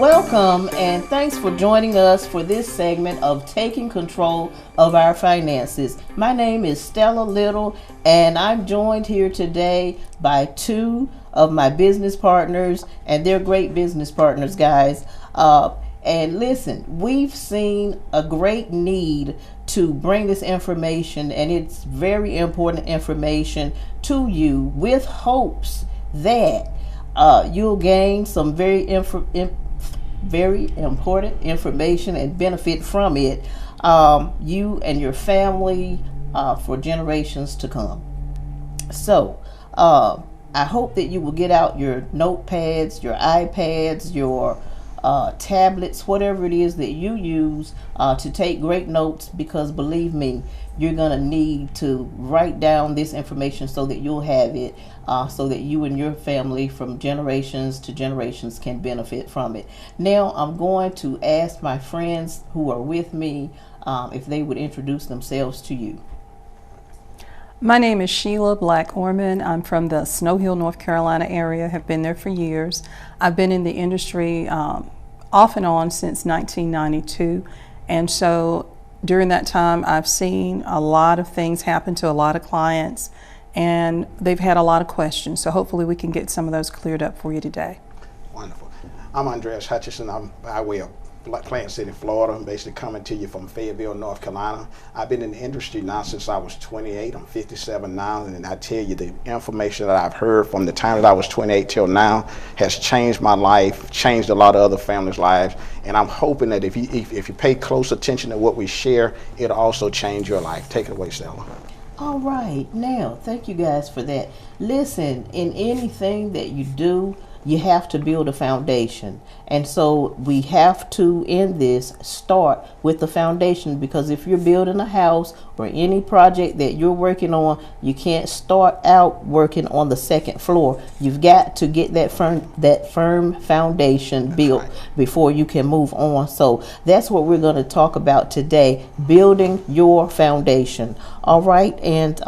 Welcome and thanks for joining us for this segment of Taking Control of Our Finances. My name is Stella Little and I'm joined here today by two of my business partners, and they're great business partners, guys. And listen, we've seen a great need to bring this information, and it's very important information to you with hopes that you'll gain some very important information and benefit from it, you and your family, for generations to come. So I hope that you will get out your notepads, your iPads, your tablets, whatever it is that you use to take great notes, because believe me, you're going to need to write down this information so that you'll have it, so that you and your family from generations to generations can benefit from it. Now I'm going to ask my friends who are with me if they would introduce themselves to you. My name is Sheila Black-Orman. I'm from the Snow Hill, North Carolina area, have been there for years. I've been in the industry off and on since 1992, and so during that time I've seen a lot of things happen to a lot of clients, and they've had a lot of questions, so hopefully we can get some of those cleared up for you today. Wonderful. I'm Andreas Hutchison. I'm by way of Plant City, Florida. I'm basically coming to you from Fayetteville, North Carolina. I've been in the industry now since I was 28. I'm 57 now, and I tell you, the information that I've heard from the time that I was 28 till now has changed my life, changed a lot of other families' lives, and I'm hoping that if you pay close attention to what we share, it'll also change your life. Take it away, Stella. All right, now thank you guys for that. Listen, in anything that you do, you have to build a foundation, and so we have to, in this, start with the foundation, because if you're building a house or any project that you're working on, you can't start out working on the second floor. You've got to get that firm foundation built before you can move on. So that's what we're going to talk about today, building your foundation. All right, and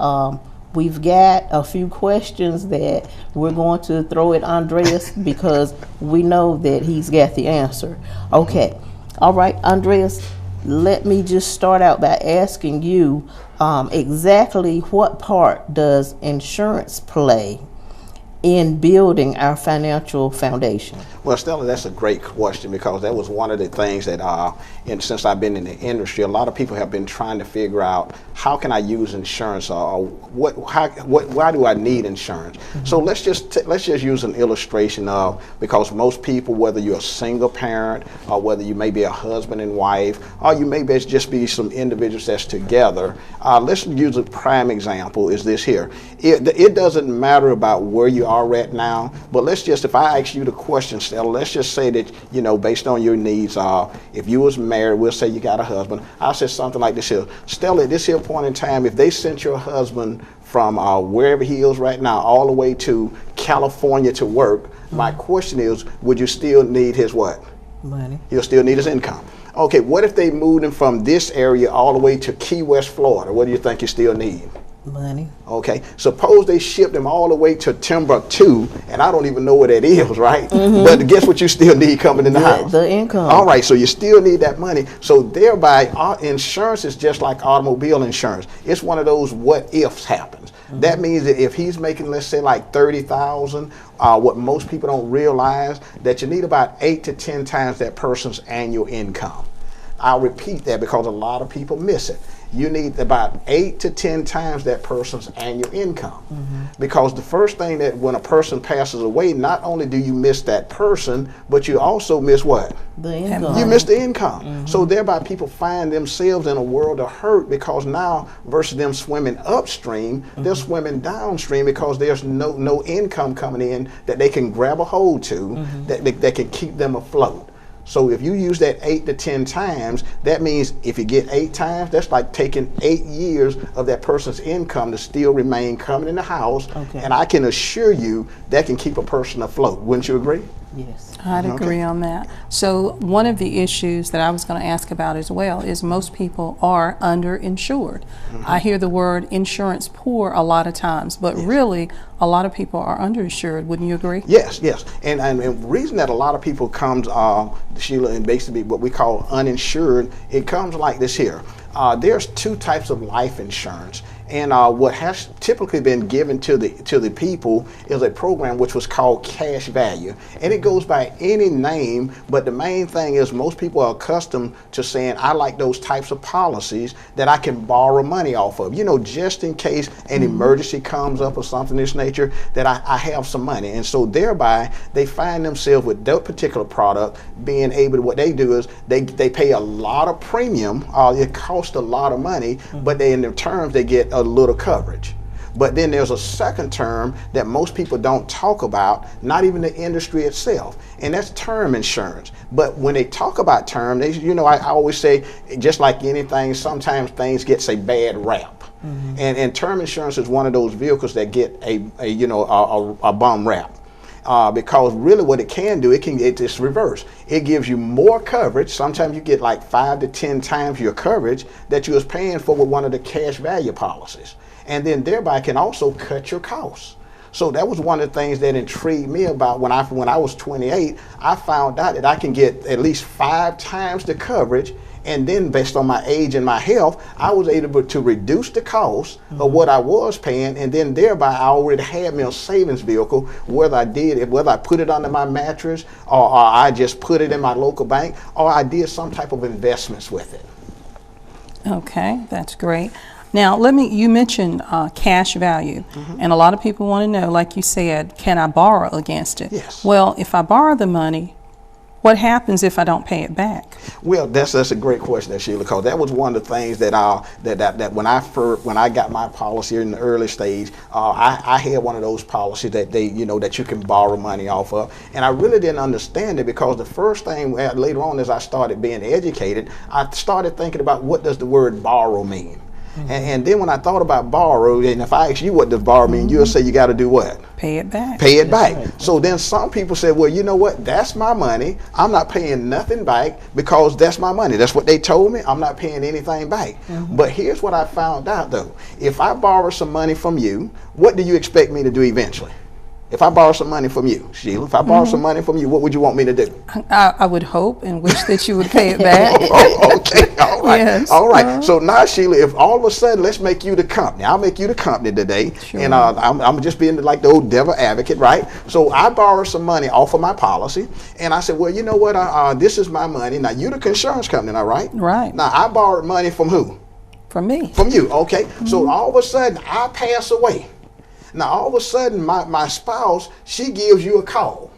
we've got a few questions that we're going to throw at Andreas because we know that he's got the answer. Okay. All right, Andreas, let me just start out by asking you exactly what part does insurance play in building our financial foundation? Well, Stella, that's a great question, because that was one of the things that, since I've been in the industry, a lot of people have been trying to figure out, how can I use insurance, or why do I need insurance? Mm-hmm. So let's just use an illustration of, because most people, whether you're a single parent or whether you may be a husband and wife, or you may just be some individuals that's together, let's use a prime example is this here. It doesn't matter about where you are right now, but let's just, if I ask you the question, Stella, let's just say that, based on your needs, if you was married, we'll say you got a husband, I'll say something like this here. Stella, at this here point in time, if they sent your husband from wherever he is right now all the way to California to work, my question is, would you still need his what? Money. You'll still need his income. Okay, what if they moved him from this area all the way to Key West, Florida? What do you think you still need? Money. Okay, suppose they shipped him all the way to Timbuktu, and I don't even know where that is, right? Mm-hmm. But guess what you still need coming in the house? The income. All right, so you still need that money. So thereby, our insurance is just like automobile insurance. It's one of those what ifs happens. Mm-hmm. That means that if he's making, let's say, like $30,000, what most people don't realize, that you need about 8 to 10 times that person's annual income. I'll repeat that because a lot of people miss it. You need about 8 to 10 times that person's annual income. Mm-hmm. Because the first thing, that when a person passes away, not only do you miss that person, but you also miss what? The income. You miss the income. Mm-hmm. So thereby people find themselves in a world of hurt, because now versus them swimming upstream, mm-hmm. they're swimming downstream, because there's no income coming in that they can grab a hold to, mm-hmm. that can keep them afloat. So if you use that 8 to 10 times, that means if you get 8 times, that's like taking 8 years of that person's income to still remain coming in the house. Okay. And I can assure you that can keep a person afloat. Wouldn't you agree? Yes. I'd agree on that. So one of the issues that I was going to ask about as well is most people are underinsured. I hear the word insurance poor a lot of times, but really a lot of people are underinsured. Wouldn't you agree? Yes, yes. And the reason that a lot of people comes, Sheila, and basically what we call uninsured, it comes like this here. There's two types of life insurance. And what has typically been given to the people is a program which was called cash value, and it goes by any name. But the main thing is most people are accustomed to saying, "I like those types of policies that I can borrow money off of, just in case an emergency comes up or something of this nature, that I have some money." And so thereby they find themselves with that particular product being able to, what they do is they pay a lot of premium. It costs a lot of money, but in their terms they get a little coverage. But then there's a second term that most people don't talk about, not even the industry itself, and that's term insurance. But when they talk about term, I always say, just like anything, sometimes things get a bad rap. And term insurance is one of those vehicles that get a bum rap. Because really what it can do, it's reverse. It gives you more coverage. Sometimes you get like 5 to 10 times your coverage that you was paying for with one of the cash value policies. And then thereby can also cut your costs. So that was one of the things that intrigued me about when I was 28, I found out that I can get at least 5 times the coverage. And then based on my age and my health, I was able to reduce the cost of what I was paying, and then thereby I already had me a savings vehicle, whether I put it under my mattress, or I just put it in my local bank, or I did some type of investments with it. Okay, that's great. Now, you mentioned cash value, and a lot of people want to know, like you said, can I borrow against it? Yes. Well, if I borrow the money, what happens if I don't pay it back? Well, that's a great question, Sheila, because that was one of the things that when I got my policy in the early stage, I had one of those policies that that you can borrow money off of, and I really didn't understand it, because the first thing later on, as I started being educated, I started thinking about, what does the word borrow mean? And then when I thought about borrow, and if I ask you what does borrow mean, you'll say you got to do what? Pay it back. Pay it back. Right. So then some people say, well, you know what? That's my money. I'm not paying nothing back because that's my money. That's what they told me. I'm not paying anything back. But here's what I found out, though. If I borrow some money from you, what do you expect me to do eventually? If I borrow some money from you, Sheila, if I borrow some money from you, what would you want me to do? I would hope and wish that you would pay it back. Okay, all right. Yes. All right. So now, Sheila, if all of a sudden, let's make you the company. I'll make you the company today. Sure. And I'm just being like the old devil advocate, right? So I borrow some money off of my policy, and I said, well, you know what? This is my money. Now, you're the insurance company, now, right? Right. Now, I borrowed money from who? From me. From you, okay. So all of a sudden, I pass away. Now, all of a sudden, my spouse, she gives you a call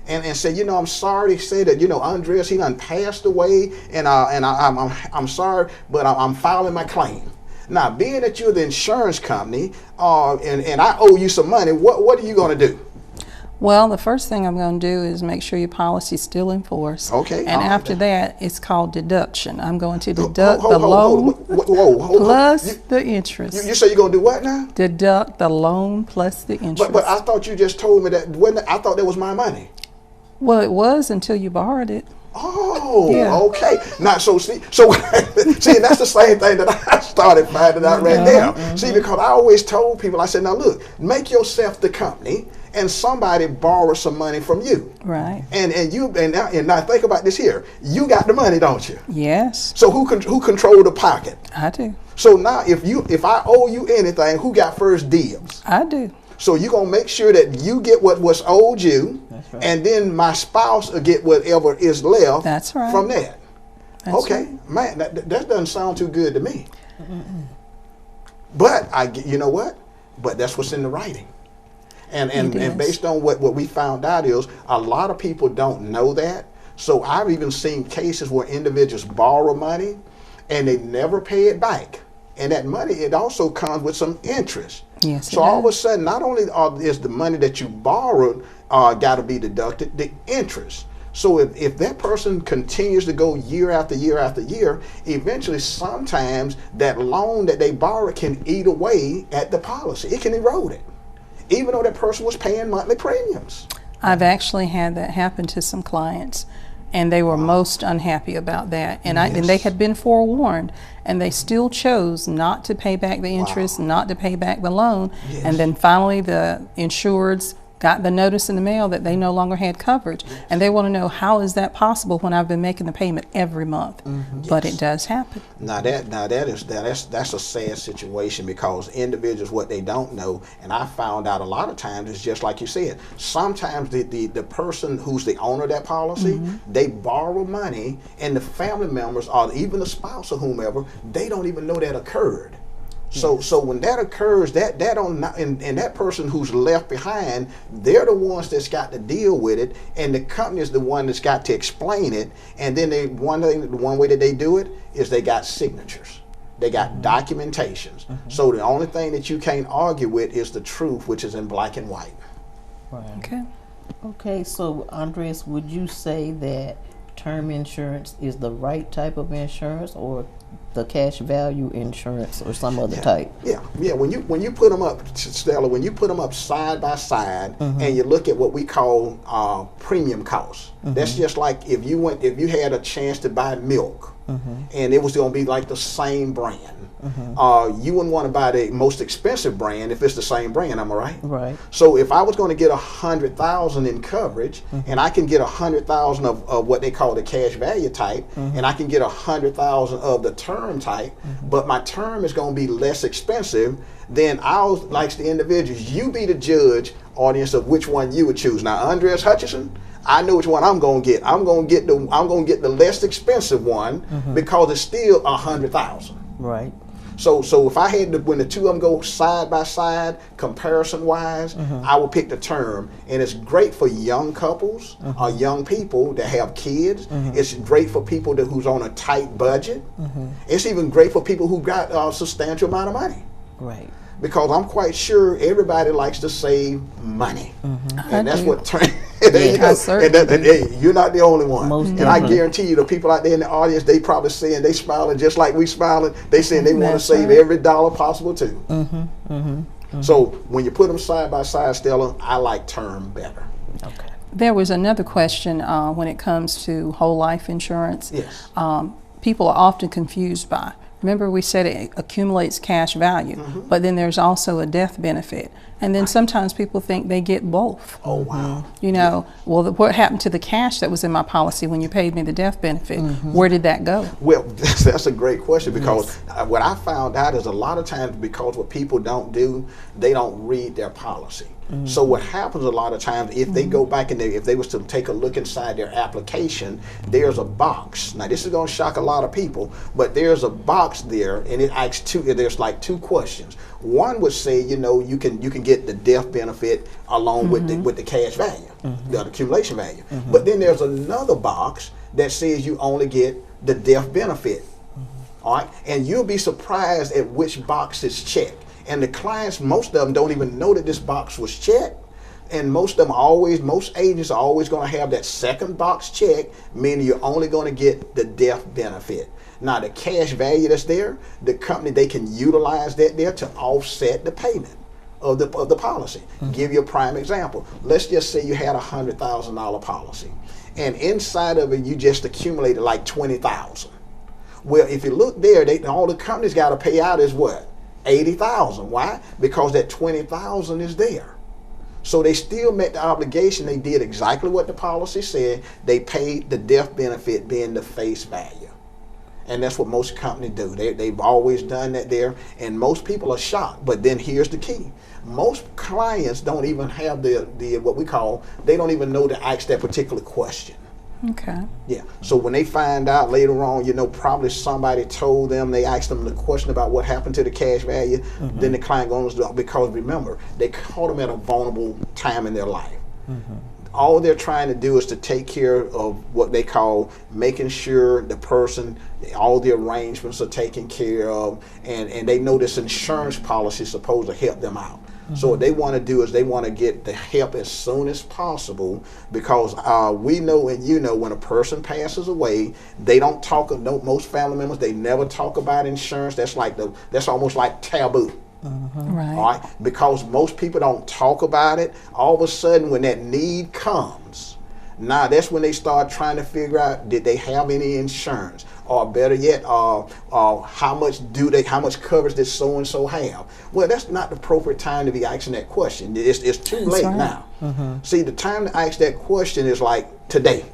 and say, I'm sorry to say that, Andreas, he done passed away, and I'm sorry, but I'm filing my claim. Now, being that you're the insurance company, and I owe you some money, what are you going to do? Well, the first thing I'm going to do is make sure your policy is still in force. Okay. And after that, it's called deduction. I'm going to deduct the loan plus the interest. You say you're going to do what now? Deduct the loan plus the interest. But I thought you just told me that, I thought that was my money. Well, it was until you borrowed it. Oh, yeah. Okay. Now, see, that's the same thing that I started finding out right now. See, because I always told people, I said, now look, make yourself the company, and somebody borrow some money from you. Right. And now think about this here. You got the money, don't you? Yes. So who control the pocket? I do. So now if I owe you anything, who got first dibs? I do. So you're going to make sure that you get what's owed you, right. And then my spouse will get whatever is left. That's right. From that. That's okay, right. Man, that doesn't sound too good to me. But you know what? But that's what's in the writing. And based on what we found out is a lot of people don't know that. So I've even seen cases where individuals borrow money and they never pay it back. And that money, it also comes with some interest. Yes. So all of a sudden, not only is the money that you borrowed got to be deducted, the interest. So if that person continues to go year after year after year, eventually sometimes that loan that they borrowed can eat away at the policy. It can erode it, even though that person was paying monthly premiums. I've actually had that happen to some clients, and they were most unhappy about that. And and they had been forewarned, and they still chose not to pay back the interest, not to pay back the loan. And then finally the insureds got the notice in the mail that they no longer had coverage. And they want to know, how is that possible when I've been making the payment every month? But it does happen. That's a sad situation, because individuals, what they don't know, and I found out a lot of times, is just like you said, sometimes the person who's the owner of that policy, they borrow money, and the family members, or even the spouse or whomever, they don't even know that occurred. So when that occurs, and that person who's left behind, they're the ones that's got to deal with it, and the company is the one that's got to explain it. And then the one way that they do it is they got signatures, they got documentations. So the only thing that you can't argue with is the truth, which is in black and white. Right. Okay. Okay, so Andres, would you say that term insurance is the right type of insurance, or the cash value insurance, or some other type? Yeah. When you put them up, Stella, when you put them up side by side, and you look at what we call premium costs, that's just like if you had a chance to buy milk, and it was going to be like the same brand. You wouldn't want to buy the most expensive brand if it's the same brand. Am I right? Right. So if I was going to get $100,000 in coverage, and I can get $100,000 of what they call the cash value type, and I can get $100,000 of the term type, but my term is going to be less expensive, then I'll, like the individuals, you be the judge, audience, of which one you would choose. Now, Andres Hutchinson, I know which one I'm going to get. I'm going to get the less expensive one, because it's still $100,000. Right. So if I had to, when the two of them go side by side, comparison wise, I would pick the term. And it's great for young couples or young people that have kids. It's great for people who's on a tight budget. It's even great for people who got a substantial amount of money. Right. Because I'm quite sure everybody likes to save money. And that's what term. Hey, you're not the only one. Most I guarantee you, the people out there in the audience, they probably saying, they smiling just like we smiling. They saying they want to save every dollar possible too. So when you put them side by side, Stella, I like term better. Okay. There was another question when it comes to whole life insurance. Yes. People are often confused by. Remember, we said it accumulates cash value, but then there's also a death benefit. And then sometimes people think they get both. Oh, wow. You know, well, what happened to the cash that was in my policy when you paid me the death benefit? Where did that go? Well, that's a great question, because what I found out is a lot of times, because what people don't do, they don't read their policy. So what happens a lot of times, if they go back and if they was to take a look inside their application, there's a box. Now this is going to shock a lot of people, but there's a box there, and it asks there's like two questions. One would say, you know, you can get the death benefit along with the cash value, the accumulation value. But then there's another box that says you only get the death benefit. All right, and you'll be surprised at which box is checked. And the clients, most of them don't even know that this box was checked. And most of them most agents are always going to have that second box checked, meaning you're only going to get the death benefit. Now the cash value that's there, the company, they can utilize that there to offset the payment of the policy. Give you a prime example. Let's just say you had a $100,000 policy, and inside of it you just accumulated like $20,000. Well, if you look there, all the company's got to pay out is what? $80,000. Why? Because that $20,000 is there. So they still met the obligation. They did exactly what the policy said. They paid the death benefit being the face value. And that's what most companies do. They've always done that there. And most people are shocked. But then here's the key. Most clients don't even have the what we call, they don't even know to ask that particular question. Okay. Yeah. So when they find out later on, you know, probably somebody told them, they asked them the question about what happened to the cash value, then the client goes, because remember, they caught them at a vulnerable time in their life. All they're trying to do is to take care of what they call making sure the person, all the arrangements are taken care of, and they know this insurance policy is supposed to help them out. So what they want to do is they want to get the help as soon as possible, because we know, and you know, when a person passes away, they most family members, they never talk about insurance. That's almost like taboo. Right. All right, because most people don't talk about it. All of a sudden, when that need comes, now that's when they start trying to figure out, did they have any insurance, or better yet, how much coverage did so and so have? Well, that's not the appropriate time to be asking that question. It's too late right. now. See, the time to ask that question is like today.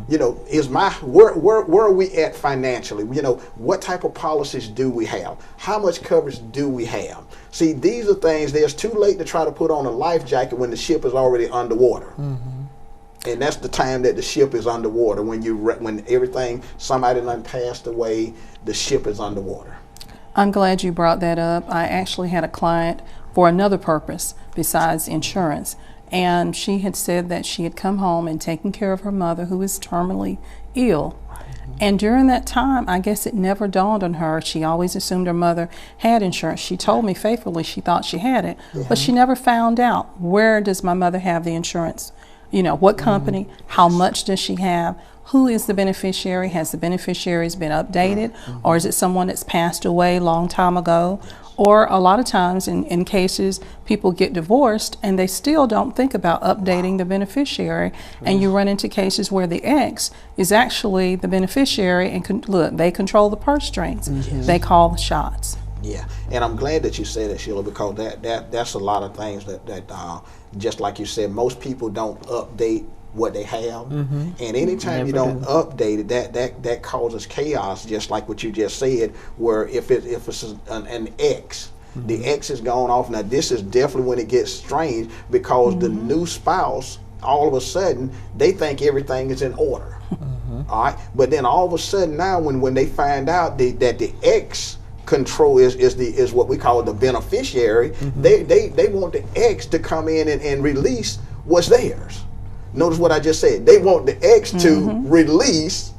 You know, where are we at financially? You know, what type of policies do we have? How much coverage do we have? See, these are things. It's too late to try to put on a life jacket when the ship is already underwater. And that's the time that the ship is underwater. When everything, somebody done passed away, the ship is underwater. I'm glad you brought that up. I actually had a client for another purpose besides insurance. And she had said that she had come home and taken care of her mother, who is terminally ill. And during that time, I guess it never dawned on her. She always assumed her mother had insurance. She told me faithfully she thought she had it, but she never found out, where does my mother have the insurance? You know, what company, how much does she have? Who is the beneficiary? Has the beneficiaries been updated? Or is it someone that's passed away a long time ago? Or a lot of times in cases, people get divorced and they still don't think about updating the beneficiary. And you run into cases where the ex is actually the beneficiary and look, they control the purse strings. They call the shots. Yeah, and I'm glad that you said that, Sheila, because that's a lot of things that just like you said, most people don't update what they have, and anytime you don't update it, that causes chaos. Just like what you just said, where if it's an ex, the ex is gone off. Now this is definitely when it gets strange, because the new spouse, all of a sudden they think everything is in order. All right, but then all of a sudden now when they find out that the ex control is what we call the beneficiary, they want the ex to come in and release what's theirs. Notice what I just said. They want the ex to release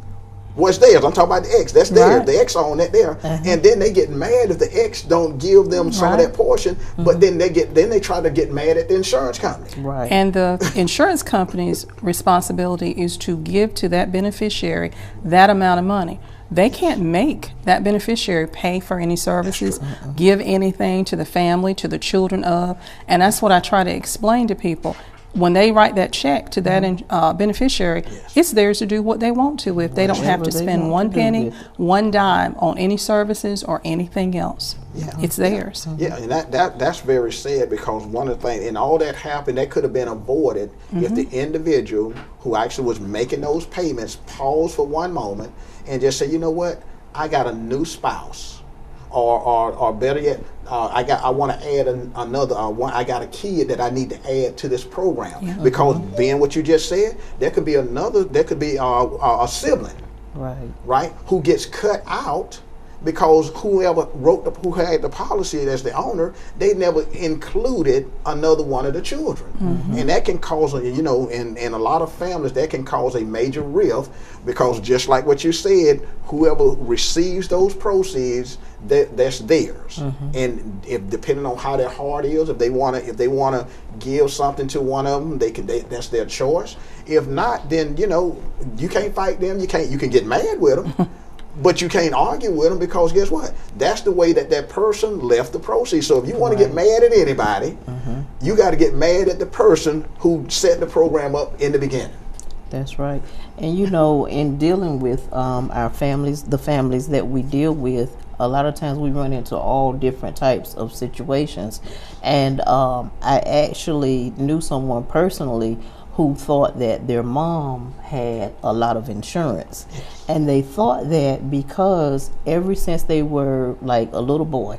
what's theirs. I'm talking about the ex. That's theirs. Right. The ex own that there. And then they get mad if the ex don't give them some of that portion. But then they try to get mad at the insurance company. Right. And the insurance company's responsibility is to give to that beneficiary that amount of money. They can't make that beneficiary pay for any services, give anything to the family, to the children of. And that's what I try to explain to people. When they write that check to that beneficiary, it's theirs to do what they want to with. They don't have to spend one penny, one dime on any services or anything else. It's theirs. Yeah, and that's very sad, because one of the things, and all that happened, that could have been avoided if the individual who actually was making those payments paused for one moment and just say, you know what, I got a new spouse. Or better yet, I want to add another. I got a kid that I need to add to this program, because being what you just said, there could be another. There could be a sibling, right, who gets cut out because whoever who had the policy as the owner, they never included another one of the children, and that can cause in a lot of families that can cause a major rift, because just like what you said, whoever receives those proceeds, that's theirs. And if depending on how their heart is, if they want to give something to one of them, that's their choice. If not, then you can't fight them. You can get mad with them. But you can't argue with them, because guess what? That's the way that person left the proceeds. So if you want to get mad at anybody, you got to get mad at the person who set the program up in the beginning. That's right. And in dealing with our families, the families that we deal with, a lot of times we run into all different types of situations. And I actually knew someone personally who thought that their mom had a lot of insurance. And they thought that because ever since they were like a little boy,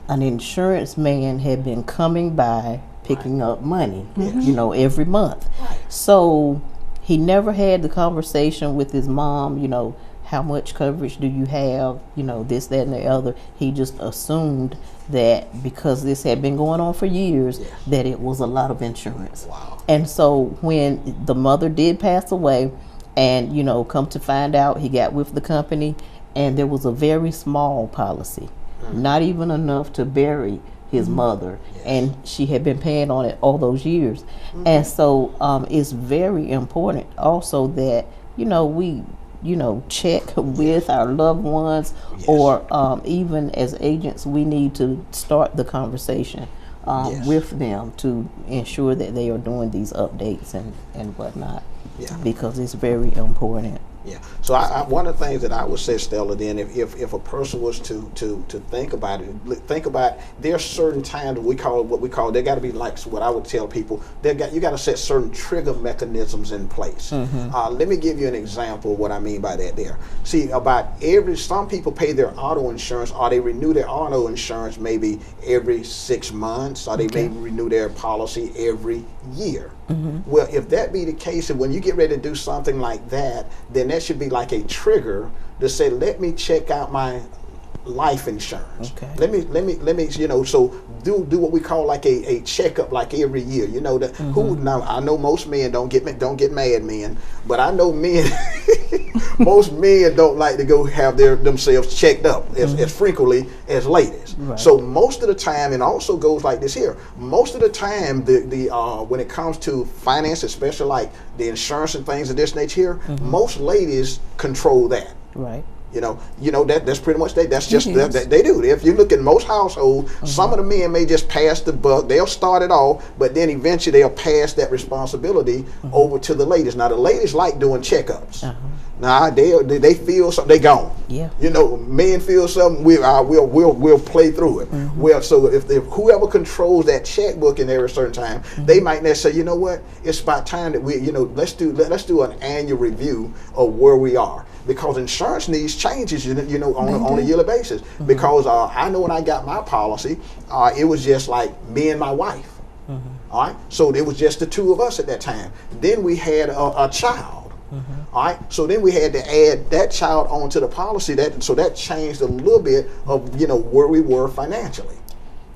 an insurance man had been coming by picking up money, every month. So he never had the conversation with his mom, how much coverage do you have, this, that, and the other. He just assumed that because this had been going on for years, that it was a lot of insurance. And so when the mother did pass away, and come to find out, he got with the company, and there was a very small policy, not even enough to bury his mother, and she had been paying on it all those years. And so it's very important also that we check with our loved ones, Yes. or even as agents, we need to start the conversation Yes. with them to ensure that they are doing these updates and whatnot, Yeah. because it's very important. Yeah. So one of the things that I would say, Stella, then if a person was to think about it, there are certain times what we call they got to be like what I would tell people, you got to set certain trigger mechanisms in place. Let me give you an example of what I mean by that there. See, some people pay their auto insurance, or they renew their auto insurance maybe every 6 months, or they maybe renew their policy every year. Well, if that be the case, and when you get ready to do something like that, then that should be like a trigger to say, let me check out my life insurance. Okay. Let me, so do what we call like a checkup, like every year. Now I know most men don't get mad, men, but I know men. Most men don't like to go have themselves checked up as frequently as ladies. Right. So most of the time, and also goes like this here. Most of the time, when it comes to finance, especially like the insurance and things of this nature here, most ladies control that. Right. That's pretty much that's just Yes. that they do. If you look in most households, some of the men may just pass the buck. They'll start it off, but then eventually they'll pass that responsibility over to the ladies. Now the ladies like doing checkups. Now they feel something, they gone. Yeah. Men feel something, we'll play through it. Well, so if whoever controls that checkbook in every certain time, they might not say, you know what, it's about time that let's do an annual review of where we are. Because insurance needs changes, on a yearly basis. Because I know when I got my policy, it was just like me and my wife. All right, so it was just the two of us at that time. Then we had a child. All right, so then we had to add that child onto the policy. So that changed a little bit of where we were financially.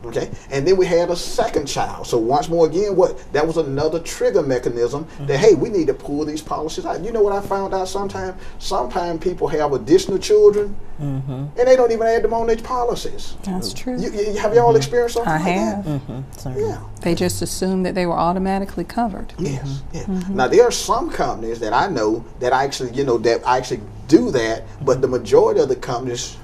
Okay, and then we had a second child. So once more again, that was another trigger mechanism that, hey, we need to pull these policies out. You know what I found out sometimes? Sometimes people have additional children and they don't even add them on their policies. That's true. Have y'all experienced something I like have. that? Yeah. They just assumed that they were automatically covered. Yes. Yeah. Now there are some companies that I know that actually do that, but the majority of the companies,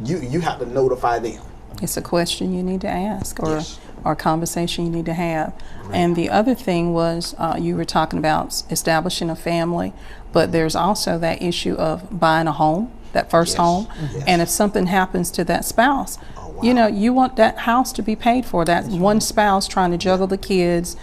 you have to notify them. It's a question you need to ask, or Yes. or a conversation you need to have. And the other thing was, you were talking about establishing a family, but there's also that issue of buying a home, that first Yes. home. Yes. And if something happens to that spouse, Oh, wow. you want that house to be paid for. That one spouse trying to juggle the kids,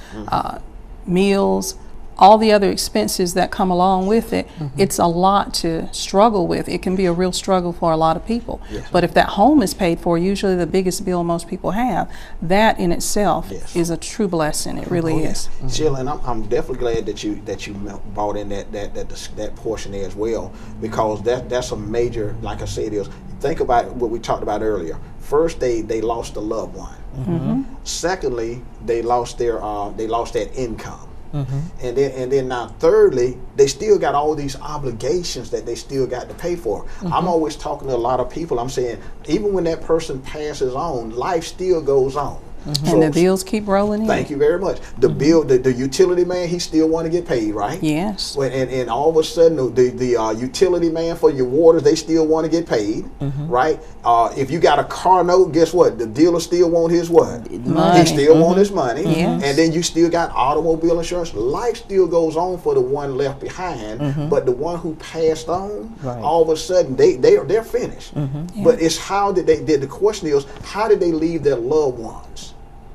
meals, all the other expenses that come along with it. It's a lot to struggle with. It can be a real struggle for a lot of people. Yes. But if that home is paid for, usually the biggest bill most people have, that in itself Yes. is a true blessing. It really is. Sheila, and I'm definitely glad that you brought in that portion there as well, because that's a major, like I said, is think about what we talked about earlier. First, they lost a loved one. Secondly, they lost that income. And then now thirdly, they still got all these obligations that they still got to pay for. I'm always talking to a lot of people. I'm saying even when that person passes on, life still goes on. And the bills keep rolling in. Thank you very much. The bill, the utility man, he still want to get paid, right? Yes. And all of a sudden, the utility man for your waters, they still want to get paid, right? If you got a car note, guess what? The dealer still want his what? Money. He still want his money. Yes. And then you still got automobile insurance. Life still goes on for the one left behind, but the one who passed on, Right. all of a sudden they're finished. But it's how did the question is, how did they leave their loved ones?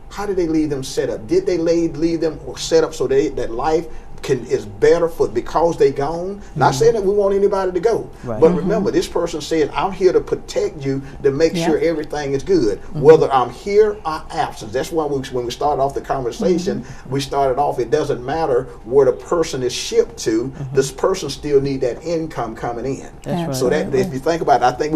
How did they leave them set up? Did they leave them set up so that life is better because they gone? Not saying that we want anybody to go, Right. but remember, this person said, I'm here to protect you, to make Yeah. sure everything is good, whether I'm here or absent. That's why when we started off the conversation, we started off, it doesn't matter where the person is shipped to, this person still need that income coming in. That's right. So that if you think about it, I think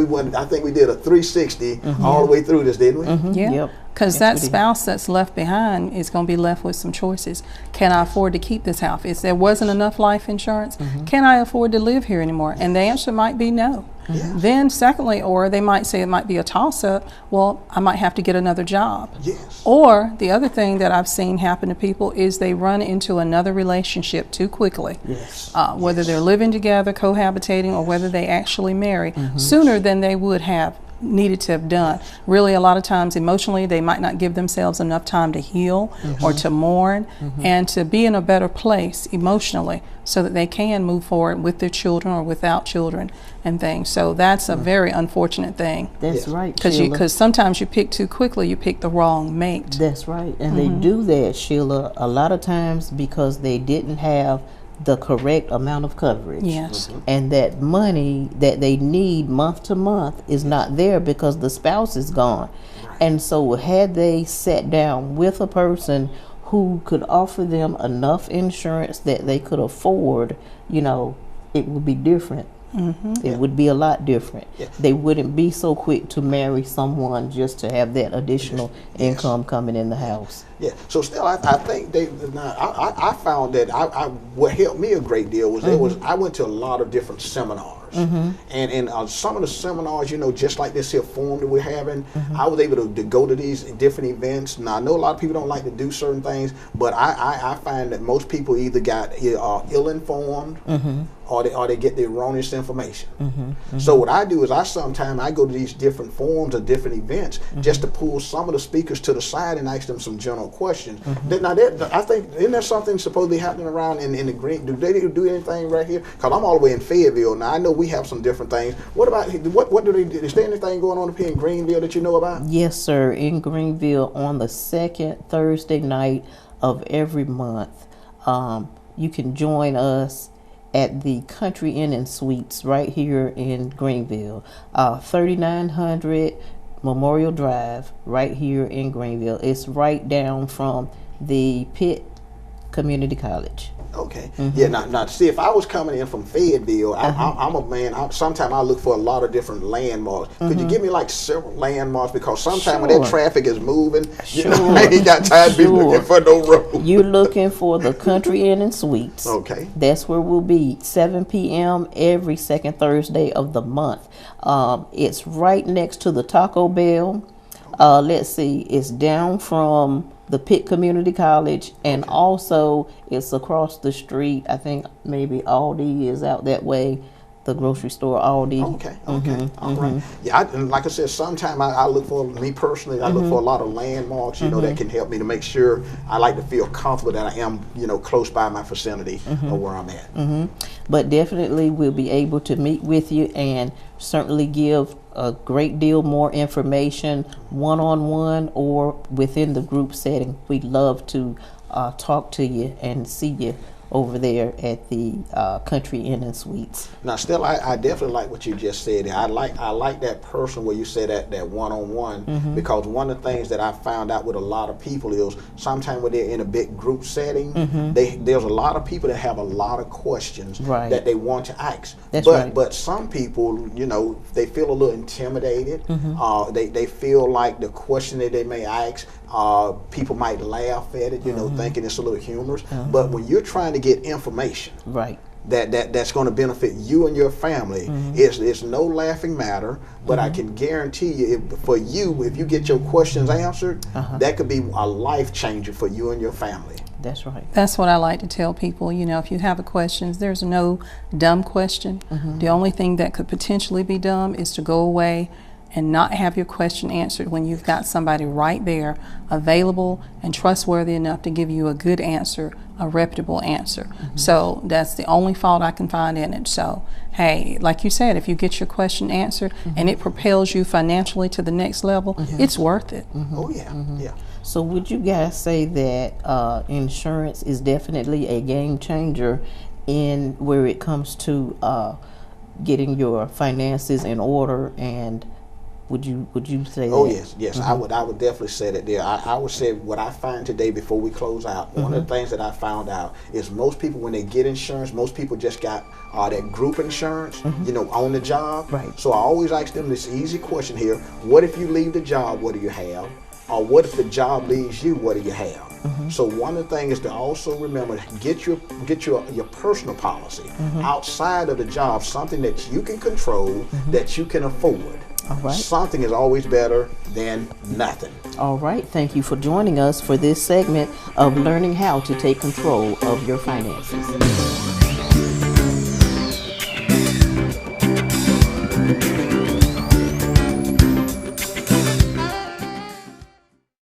we did a 360 all the way through this, didn't we? Yeah. Yep. Because Yes, that we did. spouse that's left behind is going to be left with some choices. Can I afford to keep this house? If there wasn't enough life insurance, can I afford to live here anymore? And the answer might be no. Yes. Then secondly, or they might say it might be a toss-up, well, I might have to get another job. Yes. Or the other thing that I've seen happen to people is they run into another relationship too quickly. Yes. Whether they're living together, cohabitating, or whether they actually marry sooner than they would have needed to have done. Really, a lot of times emotionally they might not give themselves enough time to heal or to mourn and to be in a better place emotionally so that they can move forward with their children or without children and things. So that's a very unfortunate thing. That's right, Because sometimes you pick too quickly, you pick the wrong mate. That's right. And they do that, Sheila, a lot of times because they didn't have the correct amount of coverage. Yes. And that money that they need month to month is not there because the spouse is gone. And so had they sat down with a person who could offer them enough insurance that they could afford, you know, it would be different. It would be a lot different. They wouldn't be so quick to marry someone just to have that additional income coming in the house. Yeah. So still, I think I found that what helped me a great deal was I went to a lot of different seminars. And some of the seminars, you know, just like this here forum that we're having, I was able to go to these different events. Now, I know a lot of people don't like to do certain things, but I find that most people either got ill-informed or they get the erroneous information. So what I do is sometimes I go to these different forums or different events just to pull some of the speakers to the side and ask them some general questions. Now, I think, isn't there something supposedly happening around in the Green? Do they do anything right here? Because I'm all the way in Fayetteville. Now, I know we have some different things. What about, what do they do? Is there anything going on up here in Greenville that you know about? Yes, sir. In Greenville on the second Thursday night of every month, you can join us at the Country Inn and Suites right here in Greenville, 3900 Memorial Drive right here in Greenville. It's right down from the Pitt Community College. Okay. Yeah. Now, see, if I was coming in from Fayetteville, I'm a man. Sometimes I look for a lot of different landmarks. Could you give me like several landmarks? Because sometimes when that traffic is moving, you know, I ain't got time to be looking for no road. You're looking for the Country Inn and Suites. Okay. That's where we'll be, 7 p.m. every second Thursday of the month. It's right next to the Taco Bell. Let's see, it's down from the Pitt Community College, and also it's across the street. I think maybe Aldi is out that way, the grocery store Aldi. Okay, all right. Yeah, and like I said, sometimes I look for, me personally, I look for a lot of landmarks, you know, that can help me to make sure I like to feel comfortable that I am, you know, close by my vicinity of where I'm at. But definitely we'll be able to meet with you and certainly give a great deal more information one-on-one or within the group setting. We'd love to talk to you and see you over there at the Country Inn and Suites. Now, still, I definitely like what you just said. I like that person where you say that one-on-one, because one of the things that I found out with a lot of people is sometimes when they're in a big group setting, there's a lot of people that have a lot of questions that they want to ask. But some people, you know, they feel a little intimidated. They feel like the question that they may ask, people might laugh at it, you know, thinking it's a little humorous. But when you're trying to get information that's going to benefit you and your family, it's no laughing matter. But I can guarantee you, if you get your questions answered, that could be a life changer for you and your family. That's right. That's what I like to tell people. You know, if you have a question, there's no dumb question. The only thing that could potentially be dumb is to go away and not have your question answered when you've got somebody right there available and trustworthy enough to give you a good answer, a reputable answer. So that's the only fault I can find in it. So, hey, like you said, if you get your question answered and it propels you financially to the next level, it's worth it. Oh, yeah. Yeah. So would you guys say that insurance is definitely a game changer in where it comes to getting your finances in order? And would you say that? Oh, yes. I would definitely say that there. I would say what I find today before we close out, one of the things that I found out is most people, when they get insurance, most people just got that group insurance, you know, on the job. Right. So I always ask them this easy question here: what if you leave the job? What do you have? or what if the job leaves you? What do you have? So one of the things is to also remember, get your personal policy outside of the job, something that you can control, that you can afford. All right. Something is always better than nothing. All right. Thank you for joining us for this segment of learning how to take control of your finances.